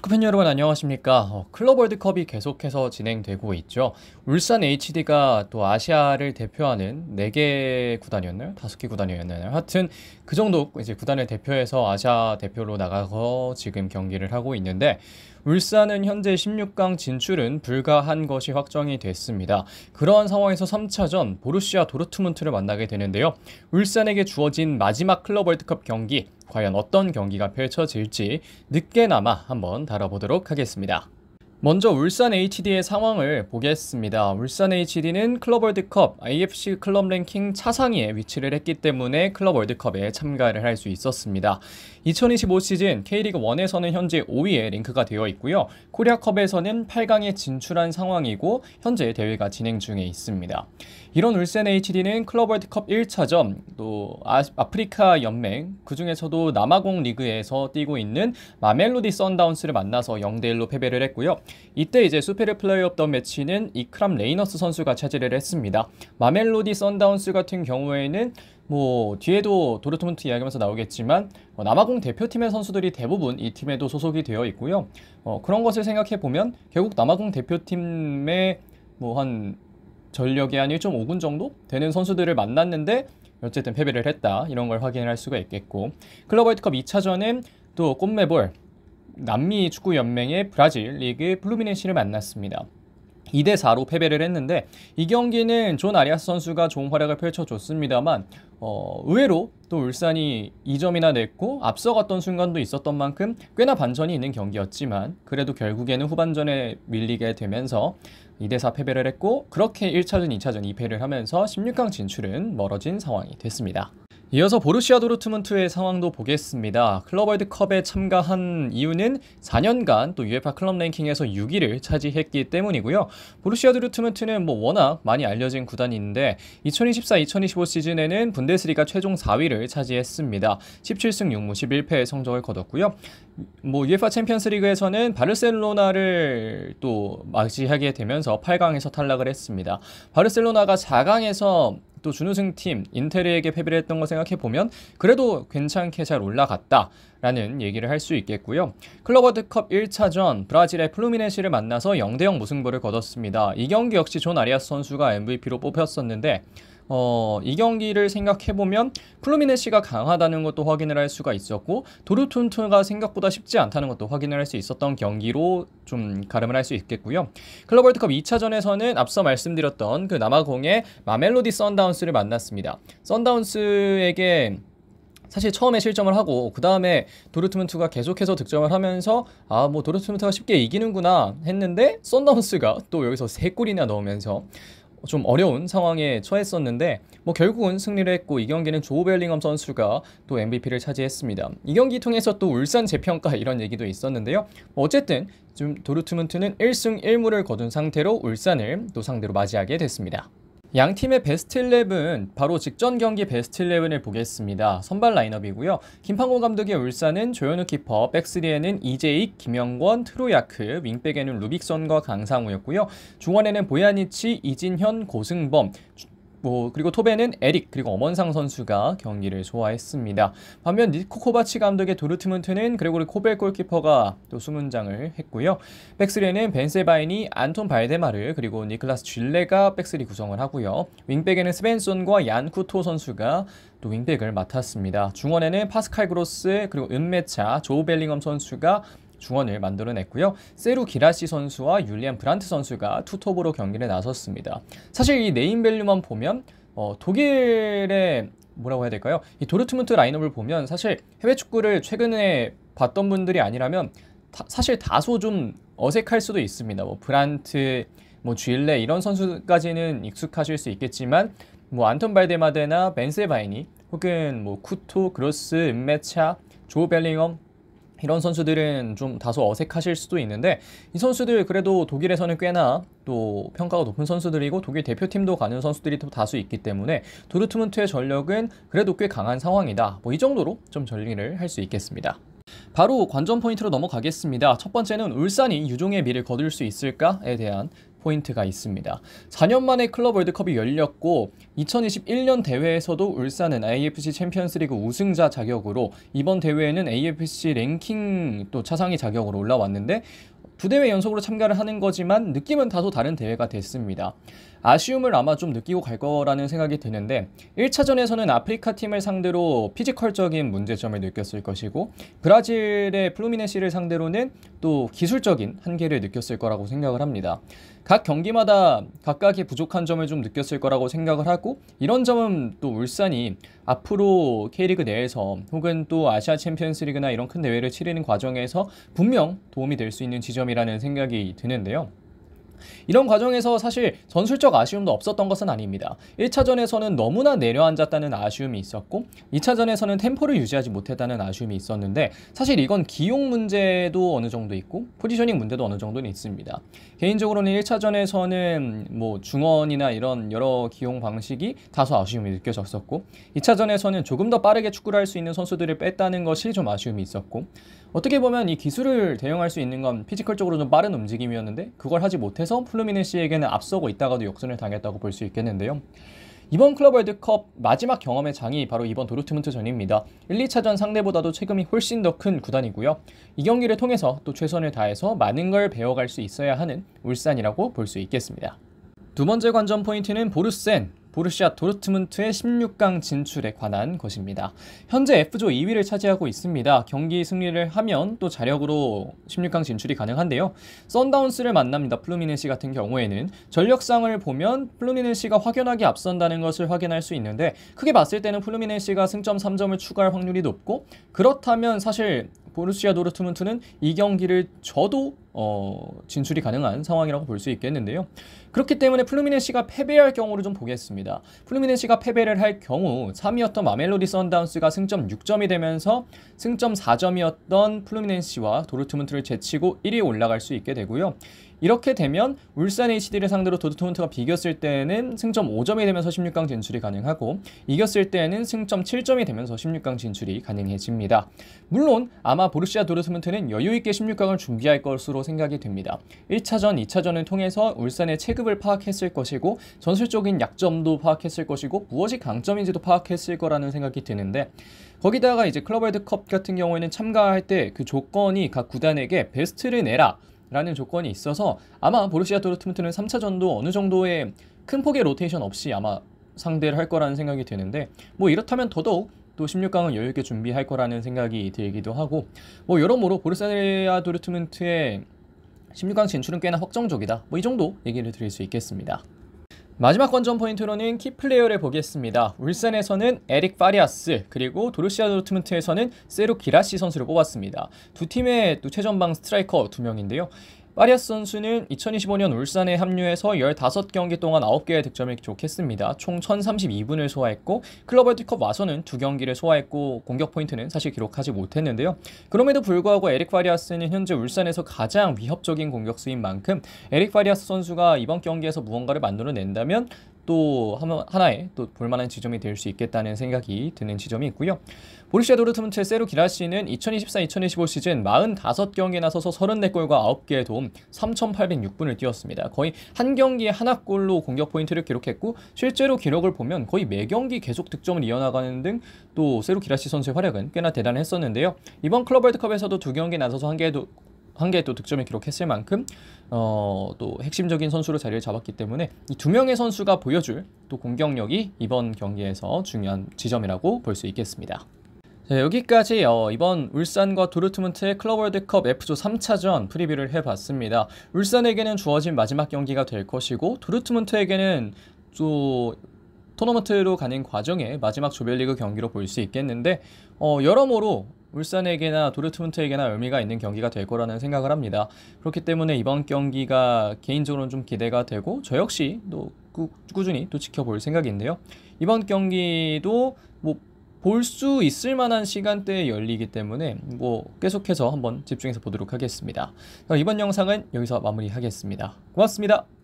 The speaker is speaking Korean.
축구팬 여러분 안녕하십니까. 클럽 월드컵이 계속해서 진행되고 있죠. 울산 HD가 또 아시아를 대표하는 4개 구단이었나요? 5개 구단이었나요? 하여튼 그 정도 이제 구단을 대표해서 아시아 대표로 나가서 지금 경기를 하고 있는데, 울산은 현재 16강 진출은 불가한 것이 확정이 됐습니다. 그러한 상황에서 3차전 보루시아 도르트문트를 만나게 되는데요. 울산에게 주어진 마지막 클럽 월드컵 경기, 과연 어떤 경기가 펼쳐질지 늦게나마 한번 다뤄보도록 하겠습니다. 먼저 울산 HD의 상황을 보겠습니다. 울산 HD는 클럽 월드컵 IFC 클럽 랭킹 차상위에 위치를 했기 때문에 클럽 월드컵에 참가를 할 수 있었습니다. 2025 시즌 K리그 1에서는 현재 5위에 랭크가 되어 있고요. 코리아컵에서는 8강에 진출한 상황이고 현재 대회가 진행 중에 있습니다. 이런 울산 HD는 클럽 월드컵 1차전, 또 아프리카 연맹, 그 중에서도 남아공 리그에서 뛰고 있는 마멜로디 선다운스를 만나서 0대1로 패배를 했고요. 이때 이제 수페르 플레이 오브 더 매치는 이크람 레이너스 선수가 차지를 했습니다. 마멜로디 선다운스 같은 경우에는 뒤에도 도르트문트 이야기하면서 나오겠지만 남아공 대표팀의 선수들이 대부분 이 팀에도 소속이 되어 있고요. 그런 것을 생각해 보면 결국 남아공 대표팀의 한 전력의 한 1.5군 정도 되는 선수들을 만났는데 어쨌든 패배를 했다, 이런 걸 확인을 할 수가 있겠고, 클럽 월드컵 2차전은 또 콘메볼 남미 축구 연맹의 브라질 리그 플루미네시를 만났습니다. 2대4로 패배를 했는데, 이 경기는 존 아리아스 선수가 좋은 활약을 펼쳐줬습니다만 의외로 또 울산이 2점이나 냈고 앞서갔던 순간도 있었던 만큼 꽤나 반전이 있는 경기였지만, 그래도 결국에는 후반전에 밀리게 되면서 2대4 패배를 했고, 그렇게 1차전, 2차전 2패를 하면서 16강 진출은 멀어진 상황이 됐습니다. 이어서 보루시아 도르트문트의 상황도 보겠습니다. 클럽 월드컵에 참가한 이유는 4년간 또 UEFA 클럽 랭킹에서 6위를 차지했기 때문이고요. 보루시아 도르트문트는 워낙 많이 알려진 구단인데 2024-2025 시즌에는 분데스리가 최종 4위를 차지했습니다. 17승 6무 11패의 성적을 거뒀고요. UEFA 챔피언스 리그에서는 바르셀로나를 또 맞이하게 되면서 8강에서 탈락을 했습니다. 바르셀로나가 4강에서 또 준우승팀 인테르에게 패배를 했던 거 생각해보면 그래도 괜찮게 잘 올라갔다라는 얘기를 할 수 있겠고요. 클럽 월드컵 1차전 브라질의 플루미네시를 만나서 0대0 무승부를 거뒀습니다. 이 경기 역시 존 아리아스 선수가 MVP로 뽑혔었는데 이 경기를 생각해보면 플루미네시가 강하다는 것도 확인을 할 수가 있었고, 도르트문트가 생각보다 쉽지 않다는 것도 확인을 할 수 있었던 경기로 좀 가름을 할 수 있겠고요. 클럽 월드컵 2차전에서는 앞서 말씀드렸던 그 남아공의 마멜로디 선다운스를 만났습니다. 선다운스에게 사실 처음에 실점을 하고 그 다음에 도르트문트가 계속해서 득점을 하면서 도르트문트가 쉽게 이기는구나 했는데, 선다운스가 또 여기서 3골이나 넣으면서 좀 어려운 상황에 처했었는데 결국은 승리를 했고, 이 경기는 조 벨링엄 선수가 또 MVP를 차지했습니다. 이 경기 통해서 또 울산 재평가 이런 얘기도 있었는데요. 어쨌든 좀 도르트문트는 1승 1무를 거둔 상태로 울산을 또 상대로 맞이하게 됐습니다. 양 팀의 베스트 11, 바로 직전 경기 베스트 11을 보겠습니다. 선발 라인업이고요. 김판곤 감독의 울산은 조현우 키퍼, 백스리에는 이재익, 김영권, 트로야크, 윙백에는 루빅선과 강상우였고요. 중원에는 보야니치, 이진현, 고승범, 그리고 톱에는 에릭, 그리고 엄원상 선수가 경기를 소화했습니다. 반면 니코 코바치 감독의 도르트문트는 그레고리 코벨 골키퍼가 또 수문장을 했고요. 백스리에는 벤세바이니, 안톤 발데마르, 그리고 니클라스 쥘레가 백스리 구성을 하고요. 윙백에는 스벤손과 얀 쿠토 선수가 또 윙백을 맡았습니다. 중원에는 파스칼 그로스, 그리고 은메차, 조 벨링엄 선수가 중원을 만들어냈고요. 세루 기라시 선수와 율리안 브란트 선수가 투톱으로 경기를 나섰습니다. 사실 이 네임밸류만 보면 독일의 뭐라고 해야 될까요? 이 도르트문트 라인업을 보면 사실 해외 축구를 최근에 봤던 분들이 아니라면 사실 다소 좀 어색할 수도 있습니다. 브란트, 쥘레 이런 선수까지는 익숙하실 수 있겠지만 안톤 발데마데나 벤세바이니 혹은 쿠토, 그로스, 은메차, 조 벨링엄 이런 선수들은 좀 다소 어색하실 수도 있는데, 이 선수들 그래도 독일에서는 꽤나 또 평가가 높은 선수들이고 독일 대표팀도 가는 선수들이 또 다수 있기 때문에 도르트문트의 전력은 그래도 꽤 강한 상황이다, 이 정도로 좀 정리를 할 수 있겠습니다. 바로 관전 포인트로 넘어가겠습니다. 첫 번째는 울산이 유종의 미를 거둘 수 있을까에 대한 포인트가 있습니다. 4년 만에 클럽 월드컵이 열렸고 2021년 대회에서도 울산은 AFC 챔피언스리그 우승자 자격으로 이번 대회에는 AFC 랭킹 또 차상위 자격으로 올라왔는데 두 대회 연속으로 참가를 하는 거지만 느낌은 다소 다른 대회가 됐습니다. 아쉬움을 아마 좀 느끼고 갈 거라는 생각이 드는데 1차전에서는 아프리카 팀을 상대로 피지컬적인 문제점을 느꼈을 것이고 브라질의 플루미네시를 상대로는 또 기술적인 한계를 느꼈을 거라고 생각을 합니다. 각 경기마다 각각의 부족한 점을 좀 느꼈을 거라고 생각을 하고 이런 점은 또 울산이 앞으로 K리그 내에서 혹은 또 아시아 챔피언스리그나 이런 큰 대회를 치르는 과정에서 분명 도움이 될 수 있는 지점이라는 생각이 드는데요. 이런 과정에서 사실 전술적 아쉬움도 없었던 것은 아닙니다. 1차전에서는 너무나 내려앉았다는 아쉬움이 있었고 2차전에서는 템포를 유지하지 못했다는 아쉬움이 있었는데 사실 이건 기용 문제도 어느 정도 있고 포지셔닝 문제도 어느 정도는 있습니다. 개인적으로는 1차전에서는 뭐 중원이나 이런 여러 기용 방식이 다소 아쉬움이 느껴졌었고 2차전에서는 조금 더 빠르게 축구를 할 수 있는 선수들을 뺐다는 것이 좀 아쉬움이 있었고 어떻게 보면 이 기술을 대응할 수 있는 건 피지컬적으로 좀 빠른 움직임이었는데 그걸 하지 못해서 플루미네시에게는 앞서고 있다가도 역전을 당했다고 볼 수 있겠는데요. 이번 클럽 월드컵 마지막 경험의 장이 바로 이번 도르트문트전입니다. 1, 2차전 상대보다도 체급이 훨씬 더 큰 구단이고요. 이 경기를 통해서 또 최선을 다해서 많은 걸 배워갈 수 있어야 하는 울산이라고 볼 수 있겠습니다. 두 번째 관전 포인트는 보루시아 도르트문트의 16강 진출에 관한 것입니다. 현재 F조 2위를 차지하고 있습니다. 경기 승리를 하면 또 자력으로 16강 진출이 가능한데요. 썬다운스를 만납니다. 플루미네시 같은 경우에는 전력상을 보면 플루미네시가 확연하게 앞선다는 것을 확인할 수 있는데 크게 봤을 때는 플루미네시가 승점 3점을 추가할 확률이 높고 그렇다면 사실 보루시아 도르트문트는 이 경기를 져도 진출이 가능한 상황이라고 볼 수 있겠는데요. 그렇기 때문에 플루미네시가 패배할 경우를 좀 보겠습니다. 플루미네시가 패배를 할 경우 3위였던 마멜로디 선다운스가 승점 6점이 되면서 승점 4점이었던 플루미네시와 도르트문트를 제치고 1위에 올라갈 수 있게 되고요. 이렇게 되면 울산 HD를 상대로 도르트문트가 비겼을 때는 승점 5점이 되면서 16강 진출이 가능하고 이겼을 때는 승점 7점이 되면서 16강 진출이 가능해집니다. 물론 아마 보루시아 도르트문트는 여유있게 16강을 준비할 것으로 생각이 됩니다. 1차전, 2차전을 통해서 울산의 체급을 파악했을 것이고 전술적인 약점도 파악했을 것이고 무엇이 강점인지도 파악했을 거라는 생각이 드는데 거기다가 이제 클럽 월드컵 같은 경우에는 참가할 때 그 조건이 각 구단에게 베스트를 내라 라는 조건이 있어서 아마 보루시아 도르트문트는 3차전도 어느 정도의 큰 폭의 로테이션 없이 아마 상대를 할 거라는 생각이 드는데 뭐 이렇다면 더더욱 또 16강은 여유있게 준비할 거라는 생각이 들기도 하고 뭐 여러모로 보루시아 도르트문트의 16강 진출은 꽤나 확정적이다 뭐 이 정도 얘기를 드릴 수 있겠습니다. 마지막 관전 포인트로는 키플레이어를 보겠습니다. 울산에서는 에릭 파리아스 그리고 도르시아 도르트문트에서는 세루 기라시 선수를 뽑았습니다. 두 팀의 또 최전방 스트라이커 2명인데요. 파리아스 선수는 2025년 울산에 합류해서 15경기 동안 9개의 득점을 기록했습니다. 총 1032분을 소화했고 클럽 월드컵 와서는 2경기를 소화했고 공격 포인트는 사실 기록하지 못했는데요. 그럼에도 불구하고 에릭 파리아스는 현재 울산에서 가장 위협적인 공격수인 만큼 에릭 파리아스 선수가 이번 경기에서 무언가를 만들어낸다면 또 하나의 또 볼만한 지점이 될 수 있겠다는 생각이 드는 지점이 있고요. 보루시아 도르트문트의 세루 기라시는 2024-2025 시즌 45경기에 나서서 34골과 9개의 도움 3,806분을 뛰었습니다. 거의 한 경기에 하나 골로 공격 포인트를 기록했고 실제로 기록을 보면 거의 매 경기 계속 득점을 이어나가는 등 또 세루 기라시 선수의 활약은 꽤나 대단했었는데요. 이번 클럽 월드컵에서도 2경기에 나서서 한 개의 또 득점을 기록했을 만큼 또 핵심적인 선수로 자리를 잡았기 때문에 이 두 명의 선수가 보여줄 또 공격력이 이번 경기에서 중요한 지점이라고 볼 수 있겠습니다. 자, 여기까지 이번 울산과 도르트문트의 클럽 월드컵 F조 3차전 프리뷰를 해봤습니다. 울산에게는 주어진 마지막 경기가 될 것이고 도르트문트에게는 또 토너먼트로 가는 과정의 마지막 조별리그 경기로 볼 수 있겠는데 여러모로 울산에게나 도르트문트에게나 의미가 있는 경기가 될 거라는 생각을 합니다. 그렇기 때문에 이번 경기가 개인적으로는 좀 기대가 되고 저 역시 또 꾸준히 또 지켜볼 생각인데요. 이번 경기도 뭐 볼 수 있을 만한 시간대에 열리기 때문에 뭐 계속해서 한번 집중해서 보도록 하겠습니다. 이번 영상은 여기서 마무리하겠습니다. 고맙습니다.